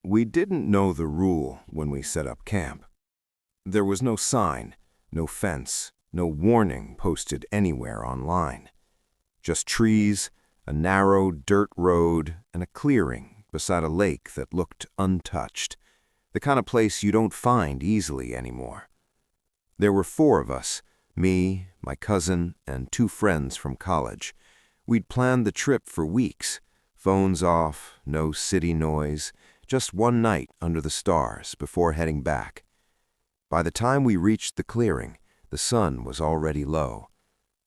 We didn't know the rule when we set up camp. There was no sign, no fence, no warning posted anywhere online. Just trees, a narrow dirt road, and a clearing beside a lake that looked untouched, the kind of place you don't find easily anymore. There were 4 of us, me, my cousin, and 2 friends from college. We'd planned the trip for weeks, phones off, no city noise, just one night under the stars before heading back. By the time we reached the clearing, the sun was already low.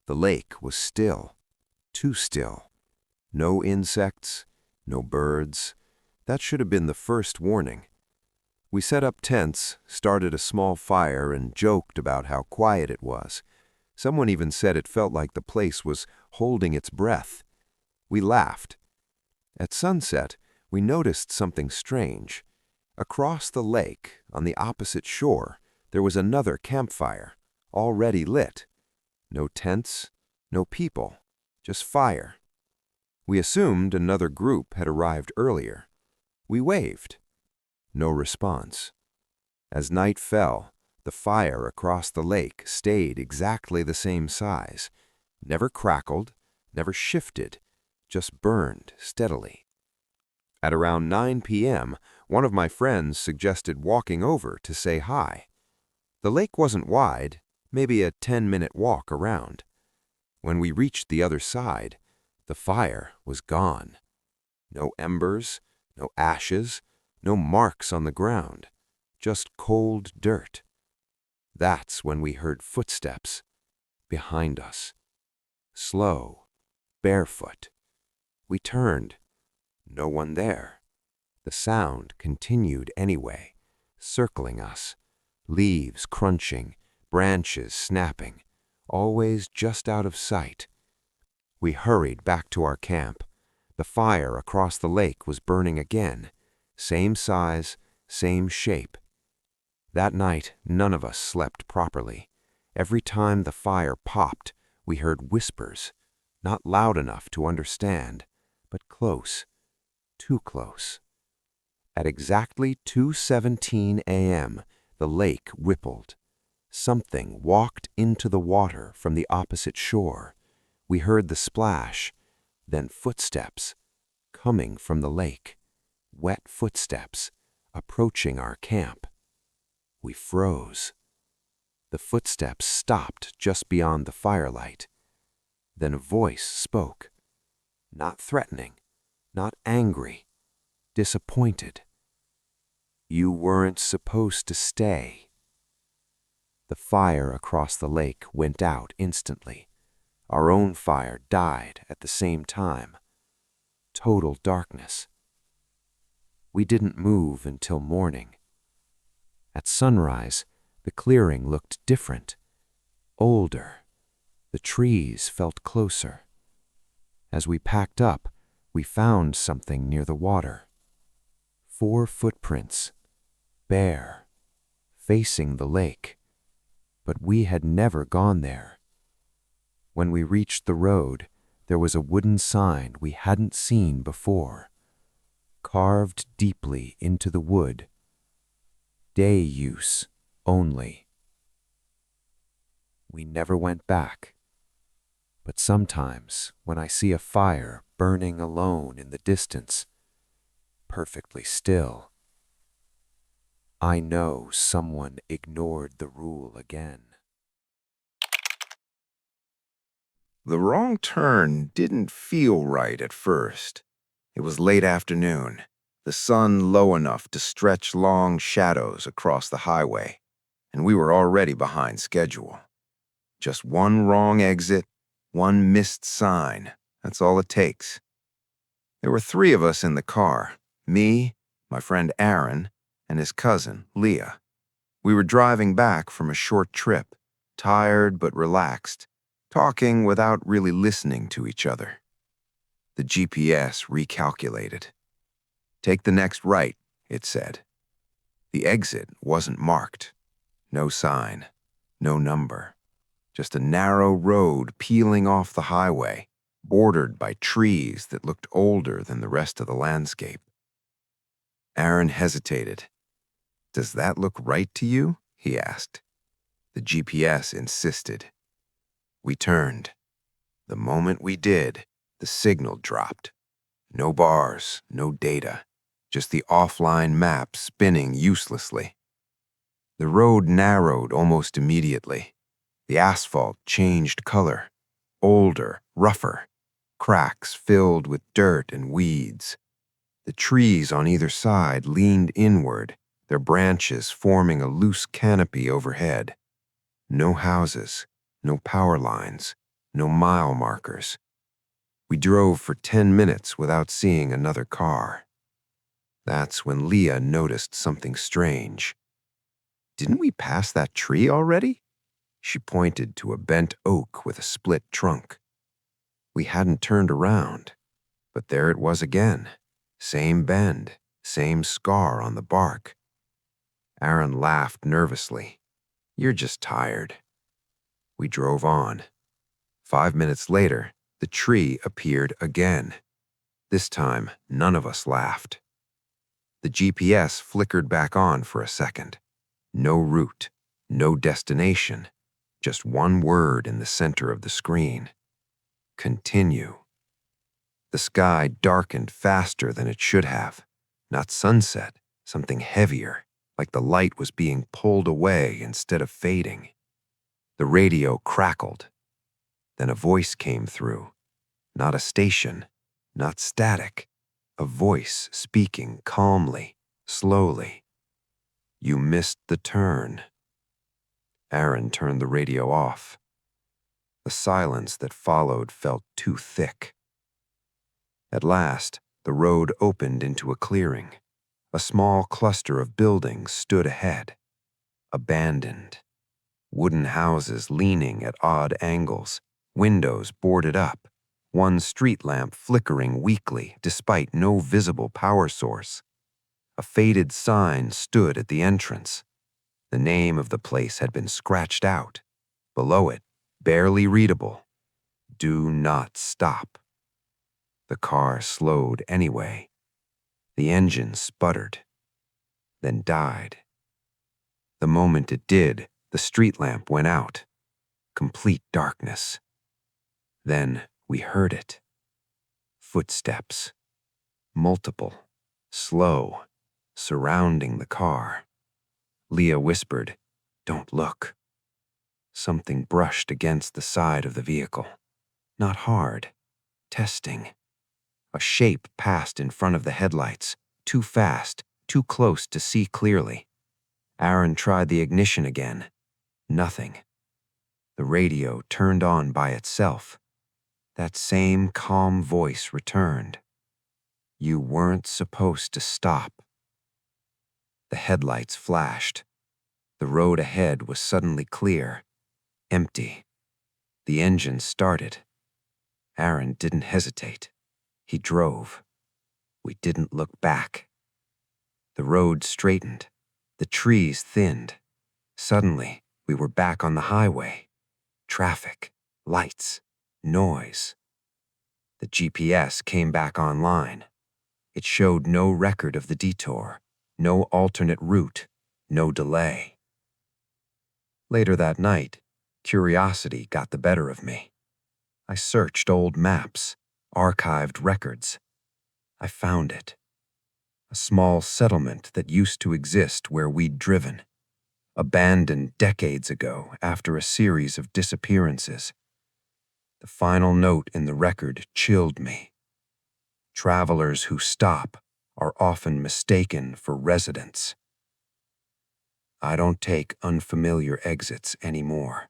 The lake was still, too still. No insects, no birds. That should have been the first warning. We set up tents, started a small fire, and joked about how quiet it was. Someone even said it felt like the place was holding its breath. We laughed. At sunset, we noticed something strange. Across the lake, on the opposite shore, there was another campfire, already lit. No tents, no people, just fire. We assumed another group had arrived earlier. We waved. No response. As night fell, the fire across the lake stayed exactly the same size. Never crackled, never shifted, just burned steadily. At around 9 p.m., one of my friends suggested walking over to say hi. The lake wasn't wide, maybe a 10-minute walk around. When we reached the other side, the fire was gone. No embers, no ashes, no marks on the ground, just cold dirt. That's when we heard footsteps behind us. Slow, barefoot. We turned. No one there. The sound continued anyway, circling us. Leaves crunching, branches snapping, always just out of sight. We hurried back to our camp. The fire across the lake was burning again. Same size, same shape. That night, none of us slept properly. Every time the fire popped, we heard whispers, not loud enough to understand, but close, too close. At exactly 2:17 a.m., the lake rippled. Something walked into the water from the opposite shore. We heard the splash, then footsteps, coming from the lake. Wet footsteps, approaching our camp. We froze. The footsteps stopped just beyond the firelight. Then a voice spoke. Not threatening, not angry, disappointed. You weren't supposed to stay. The fire across the lake went out instantly. Our own fire died at the same time. Total darkness. We didn't move until morning. At sunrise, the clearing looked different, older. The trees felt closer. As we packed up, we found something near the water. 4 footprints, bare, facing the lake, but we had never gone there. When we reached the road, there was a wooden sign we hadn't seen before, carved deeply into the wood. Day use only. We never went back. But sometimes, when I see a fire burning alone in the distance, perfectly still, I know someone ignored the rule again. The wrong turn didn't feel right at first. It was late afternoon, the sun low enough to stretch long shadows across the highway, and we were already behind schedule. Just one wrong exit, one missed sign, that's all it takes. There were 3 of us in the car, me, my friend Aaron, and his cousin, Leah. We were driving back from a short trip, tired but relaxed, talking without really listening to each other. The GPS recalculated. Take the next right, it said. The exit wasn't marked. No sign, no number. Just a narrow road peeling off the highway, bordered by trees that looked older than the rest of the landscape. Aaron hesitated. "Does that look right to you?" he asked. The GPS insisted. We turned. The moment we did, the signal dropped. No bars, no data, just the offline map spinning uselessly. The road narrowed almost immediately. The asphalt changed color, older, rougher, cracks filled with dirt and weeds. The trees on either side leaned inward, their branches forming a loose canopy overhead. No houses, no power lines, no mile markers. We drove for 10 minutes without seeing another car. That's when Leah noticed something strange. "Didn't we pass that tree already?" She pointed to a bent oak with a split trunk. We hadn't turned around, but there it was again. Same bend, same scar on the bark. Aaron laughed nervously. "You're just tired." We drove on. 5 minutes later, the tree appeared again. This time, none of us laughed. The GPS flickered back on for a second. No route, no destination, just one word in the center of the screen. Continue. The sky darkened faster than it should have. Not sunset, something heavier, like the light was being pulled away instead of fading. The radio crackled. Then a voice came through. Not a station, not static. A voice speaking calmly, slowly. "You missed the turn." Aaron turned the radio off. The silence that followed felt too thick. At last, the road opened into a clearing. A small cluster of buildings stood ahead. Abandoned. Wooden houses leaning at odd angles, windows boarded up, one street lamp flickering weakly despite no visible power source. A faded sign stood at the entrance. The name of the place had been scratched out. Below it, barely readable, "Do not stop." The car slowed anyway. The engine sputtered, then died. The moment it did, the street lamp went out. Complete darkness. Then we heard it. Footsteps. Multiple, slow, surrounding the car. Leah whispered, "Don't look." Something brushed against the side of the vehicle. Not hard. Testing. A shape passed in front of the headlights, too fast, too close to see clearly. Aaron tried the ignition again. Nothing. The radio turned on by itself. That same calm voice returned. "You weren't supposed to stop." The headlights flashed. The road ahead was suddenly clear, empty. The engine started. Aaron didn't hesitate. He drove. We didn't look back. The road straightened. The trees thinned. Suddenly, we were back on the highway. Traffic, lights, noise. The GPS came back online. It showed no record of the detour, no alternate route, no delay. Later that night, curiosity got the better of me. I searched old maps, archived records. I found it. A small settlement that used to exist where we'd driven. Abandoned decades ago after a series of disappearances. The final note in the record chilled me. Travelers who stop are often mistaken for residents. I don't take unfamiliar exits anymore.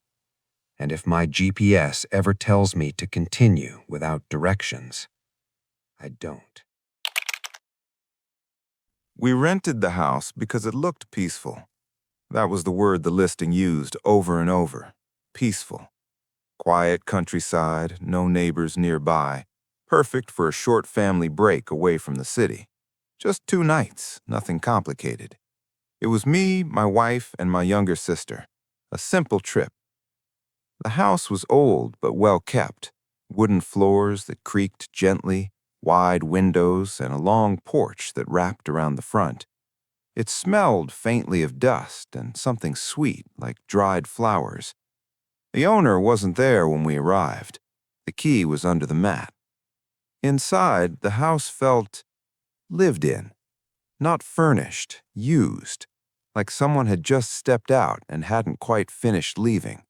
And if my GPS ever tells me to continue without directions, I don't. We rented the house because it looked peaceful. That was the word the listing used over and over. Peaceful. Quiet countryside, no neighbors nearby. Perfect for a short family break away from the city. Just 2 nights, nothing complicated. It was me, my wife, and my younger sister. A simple trip. The house was old but well kept. Wooden floors that creaked gently, wide windows, and a long porch that wrapped around the front. It smelled faintly of dust and something sweet like dried flowers. The owner wasn't there when we arrived. The key was under the mat. Inside, the house felt lived in, not furnished, used, like someone had just stepped out and hadn't quite finished leaving.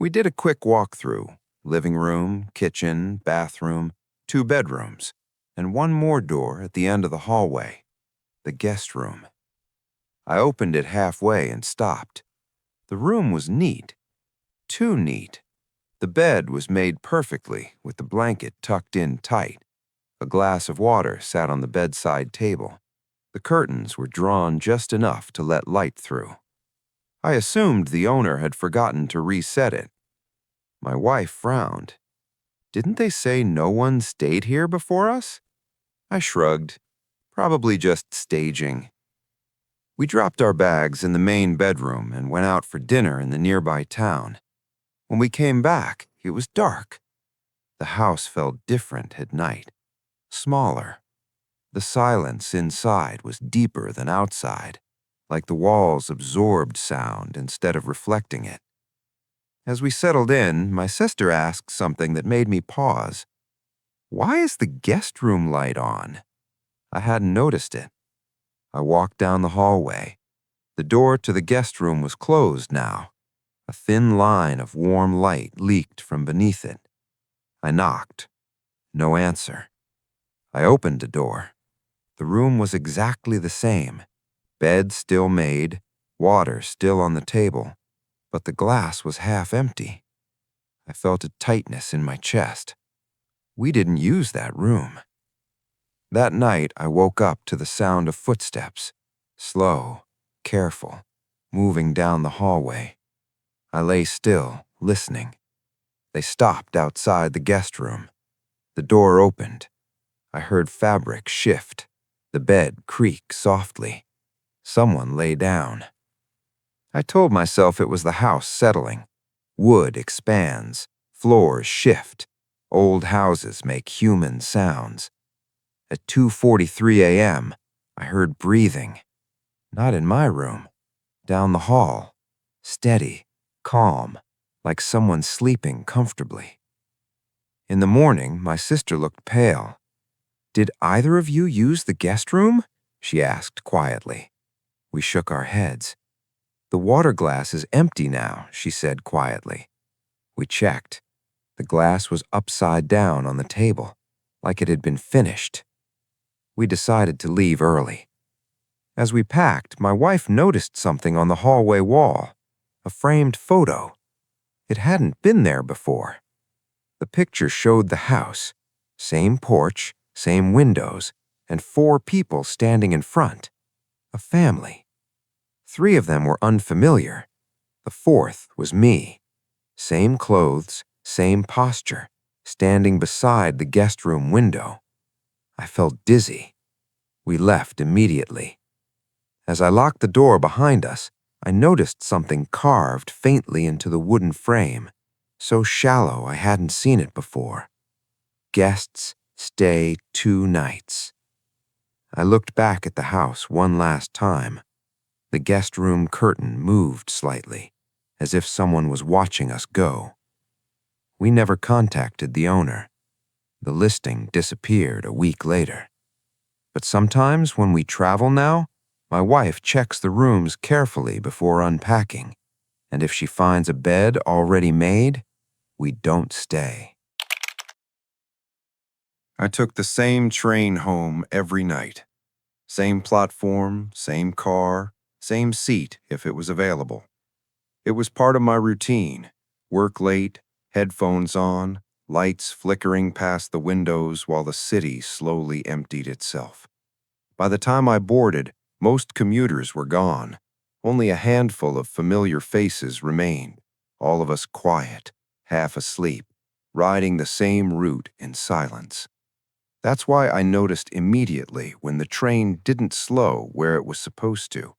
We did a quick walkthrough: living room, kitchen, bathroom, 2 bedrooms, and one more door at the end of the hallway, the guest room. I opened it halfway and stopped. The room was neat, too neat. The bed was made perfectly with the blanket tucked in tight. A glass of water sat on the bedside table. The curtains were drawn just enough to let light through. I assumed the owner had forgotten to reset it. My wife frowned. Didn't they say no one stayed here before us? I shrugged. Probably just staging. We dropped our bags in the main bedroom and went out for dinner in the nearby town. When we came back, it was dark. The house felt different at night, smaller. The silence inside was deeper than outside, like the walls absorbed sound instead of reflecting it. As we settled in, my sister asked something that made me pause. "Why is the guest room light on?" I hadn't noticed it. I walked down the hallway. The door to the guest room was closed now. A thin line of warm light leaked from beneath it. I knocked. No answer. I opened the door. The room was exactly the same. Bed still made, water still on the table, but the glass was half empty. I felt a tightness in my chest. We didn't use that room. That night, I woke up to the sound of footsteps, slow, careful, moving down the hallway. I lay still, listening. They stopped outside the guest room. The door opened. I heard fabric shift, the bed creak softly. Someone lay down. I told myself it was the house settling. Wood expands, floors shift. Old houses make human sounds. At 2:43 a.m., I heard breathing. Not in my room. Down the hall. Steady, calm, like someone sleeping comfortably. In the morning, my sister looked pale. "Did either of you use the guest room?" she asked quietly. We shook our heads. "The water glass is empty now," she said quietly. We checked. The glass was upside down on the table, like it had been finished. We decided to leave early. As we packed, my wife noticed something on the hallway wall, a framed photo. It hadn't been there before. The picture showed the house, same porch, same windows, and 4 people standing in front. A family. 3 of them were unfamiliar. The 4th was me. Same clothes, same posture, standing beside the guest room window. I felt dizzy. We left immediately. As I locked the door behind us, I noticed something carved faintly into the wooden frame, so shallow I hadn't seen it before. Guests stay 2 nights. I looked back at the house one last time. The guest room curtain moved slightly, as if someone was watching us go. We never contacted the owner. The listing disappeared a week later. But sometimes when we travel now, my wife checks the rooms carefully before unpacking, and if she finds a bed already made, we don't stay. I took the same train home every night. Same platform, same car, same seat if it was available. It was part of my routine. Work late, headphones on, lights flickering past the windows while the city slowly emptied itself. By the time I boarded, most commuters were gone. Only a handful of familiar faces remained, all of us quiet, half asleep, riding the same route in silence. That's why I noticed immediately when the train didn't slow where it was supposed to.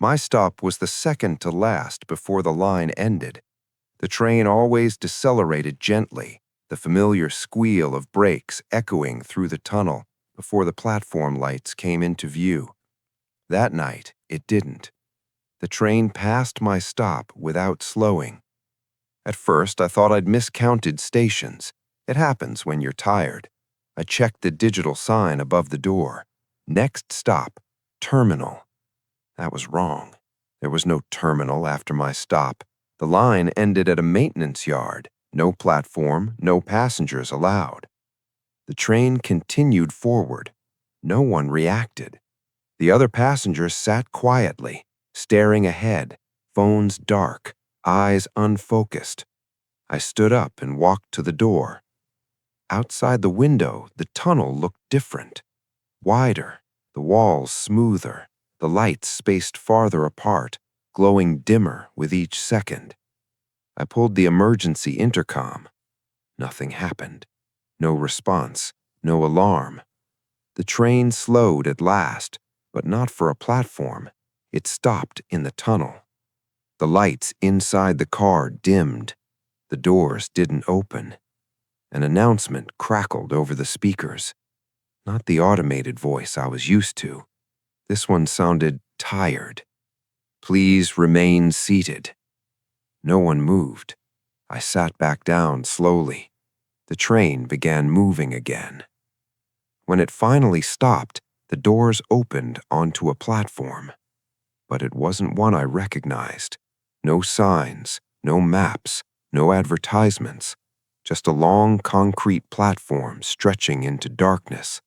My stop was the second to last before the line ended. The train always decelerated gently, the familiar squeal of brakes echoing through the tunnel before the platform lights came into view. That night, it didn't. The train passed my stop without slowing. At first, I thought I'd miscounted stations. It happens when you're tired. I checked the digital sign above the door. Next stop, terminal. That was wrong. There was no terminal after my stop. The line ended at a maintenance yard. No platform, no passengers allowed. The train continued forward. No one reacted. The other passengers sat quietly, staring ahead, phones dark, eyes unfocused. I stood up and walked to the door. Outside the window, the tunnel looked different. Wider, the walls smoother, the lights spaced farther apart, glowing dimmer with each second. I pulled the emergency intercom. Nothing happened. No response, no alarm. The train slowed at last, but not for a platform. It stopped in the tunnel. The lights inside the car dimmed. The doors didn't open. An announcement crackled over the speakers. Not the automated voice I was used to. This one sounded tired. Please remain seated. No one moved. I sat back down slowly. The train began moving again. When it finally stopped, the doors opened onto a platform. But it wasn't one I recognized. No signs, no maps, no advertisements. Just a long concrete platform stretching into darkness.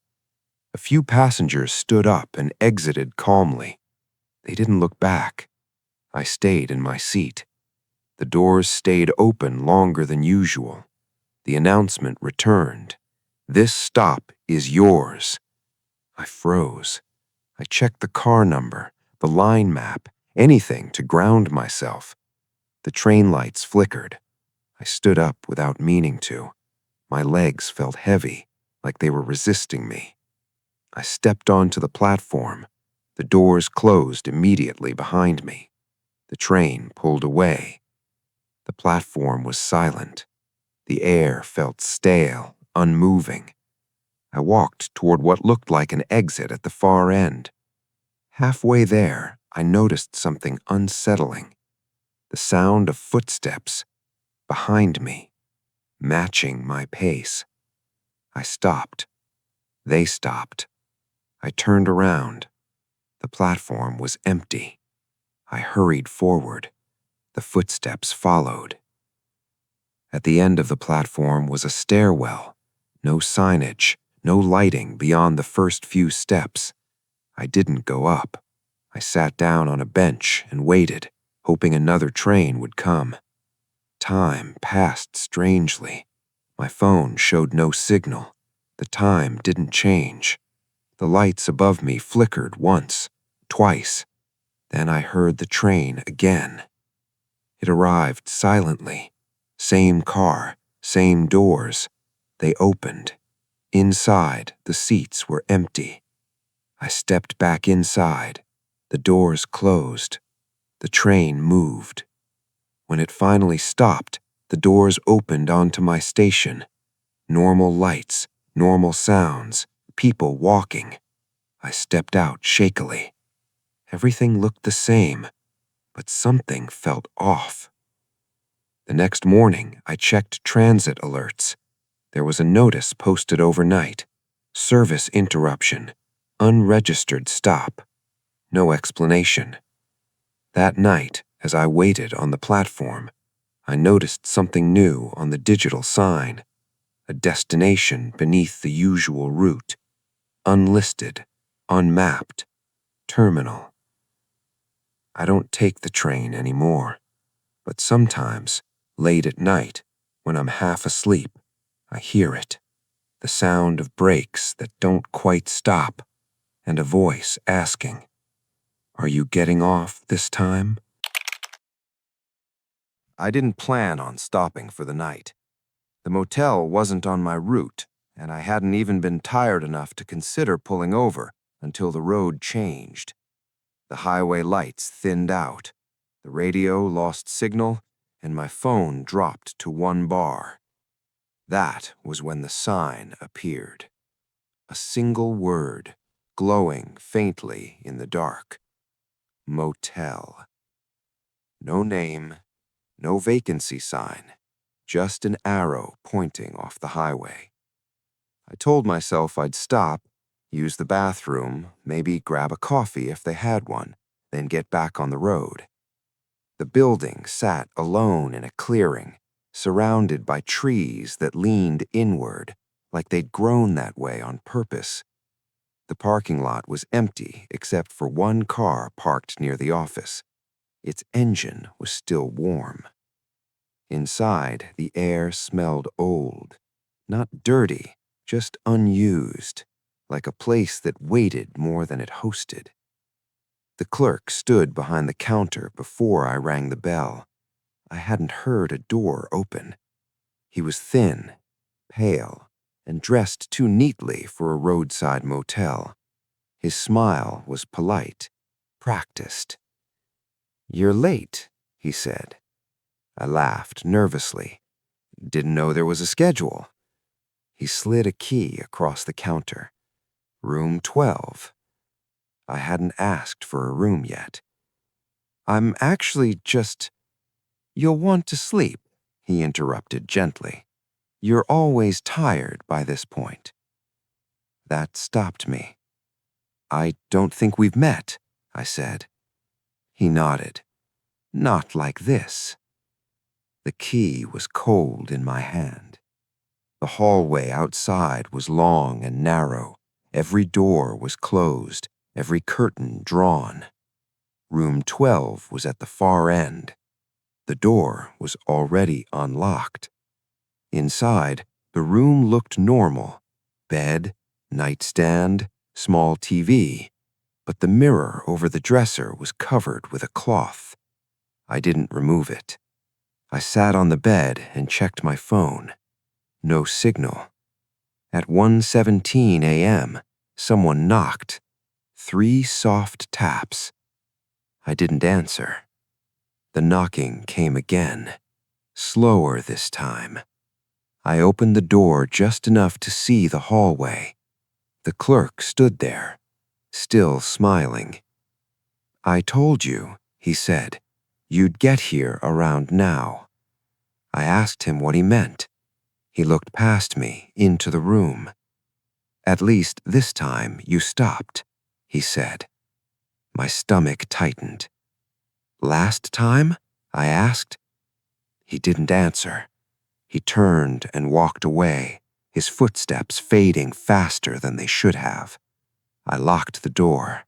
A few passengers stood up and exited calmly. They didn't look back. I stayed in my seat. The doors stayed open longer than usual. The announcement returned. This stop is yours. I froze. I checked the car number, the line map, anything to ground myself. The train lights flickered. I stood up without meaning to. My legs felt heavy, like they were resisting me. I stepped onto the platform. The doors closed immediately behind me. The train pulled away. The platform was silent. The air felt stale, unmoving. I walked toward what looked like an exit at the far end. Halfway there, I noticed something unsettling. The sound of footsteps behind me, matching my pace. I stopped. They stopped. I turned around. The platform was empty. I hurried forward. The footsteps followed. At the end of the platform was a stairwell. No signage, no lighting beyond the first few steps. I didn't go up. I sat down on a bench and waited, hoping another train would come. Time passed strangely. My phone showed no signal. The time didn't change. The lights above me flickered once, twice. Then I heard the train again. It arrived silently. Same car, same doors. They opened. Inside, the seats were empty. I stepped back inside. The doors closed. The train moved. When it finally stopped, the doors opened onto my station. Normal lights, normal sounds, people walking. I stepped out shakily. Everything looked the same, but something felt off. The next morning, I checked transit alerts. There was a notice posted overnight. Service interruption. Unregistered stop. No explanation. That night, as I waited on the platform, I noticed something new on the digital sign. A destination beneath the usual route. Unlisted, unmapped, terminal. I don't take the train anymore, but sometimes, late at night, when I'm half asleep, I hear it. The sound of brakes that don't quite stop, and a voice asking, "Are you getting off this time?" I didn't plan on stopping for the night. The motel wasn't on my route, and I hadn't even been tired enough to consider pulling over until the road changed. The highway lights thinned out, the radio lost signal, and my phone dropped to one bar. That was when the sign appeared. A single word, glowing faintly in the dark. Motel. No name, no vacancy sign, just an arrow pointing off the highway. I told myself I'd stop, use the bathroom, maybe grab a coffee if they had one, then get back on the road. The building sat alone in a clearing, surrounded by trees that leaned inward, like they'd grown that way on purpose. The parking lot was empty except for one car parked near the office. Its engine was still warm. Inside, the air smelled old, not dirty, just unused, like a place that waited more than it hosted. The clerk stood behind the counter before I rang the bell. I hadn't heard a door open. He was thin, pale, and dressed too neatly for a roadside motel. His smile was polite, practiced. "You're late," he said. I laughed nervously. Didn't know there was a schedule. He slid a key across the counter. Room 12. I hadn't asked for a room yet. "I'm actually just—" "You'll want to sleep," he interrupted gently. "You're always tired by this point." That stopped me. "I don't think we've met," I said. He nodded. "Not like this." The key was cold in my hand. The hallway outside was long and narrow. Every door was closed, every curtain drawn. Room 12 was at the far end. The door was already unlocked. Inside, the room looked normal. Bed, nightstand, small TV. But the mirror over the dresser was covered with a cloth. I didn't remove it. I sat on the bed and checked my phone. No signal. At 1:17 a.m., someone knocked. 3 soft taps. I didn't answer. The knocking came again, slower this time. I opened the door just enough to see the hallway. The clerk stood there, still smiling. "I told you," he said, "you'd get here around now." I asked him what he meant. He looked past me, into the room. "At least this time you stopped," he said. My stomach tightened. "Last time?" I asked. He didn't answer. He turned and walked away, his footsteps fading faster than they should have. I locked the door.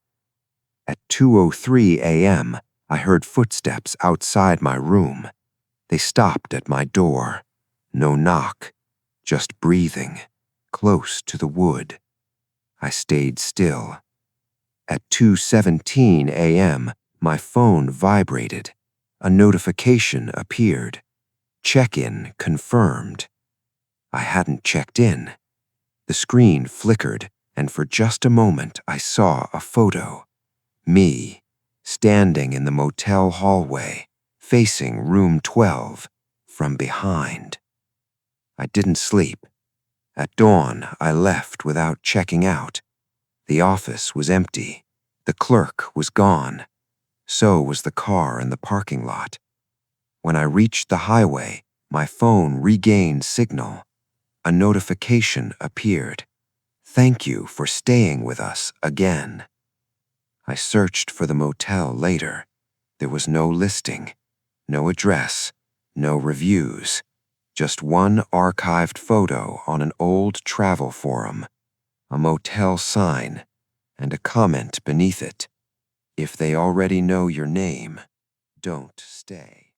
At 2:03 a.m., I heard footsteps outside my room. They stopped at my door. No knock, just breathing, close to the wood. I stayed still. At 2:17 a.m., my phone vibrated. A notification appeared. Check-in confirmed. I hadn't checked in. The screen flickered, and for just a moment I saw a photo. Me, standing in the motel hallway, facing room 12, from behind. I didn't sleep. At dawn, I left without checking out. The office was empty. The clerk was gone. So was the car in the parking lot. When I reached the highway, my phone regained signal. A notification appeared. "Thank you for staying with us again." I searched for the motel later. There was no listing, no address, no reviews. Just one archived photo on an old travel forum, a motel sign, and a comment beneath it. "If they already know your name, don't stay."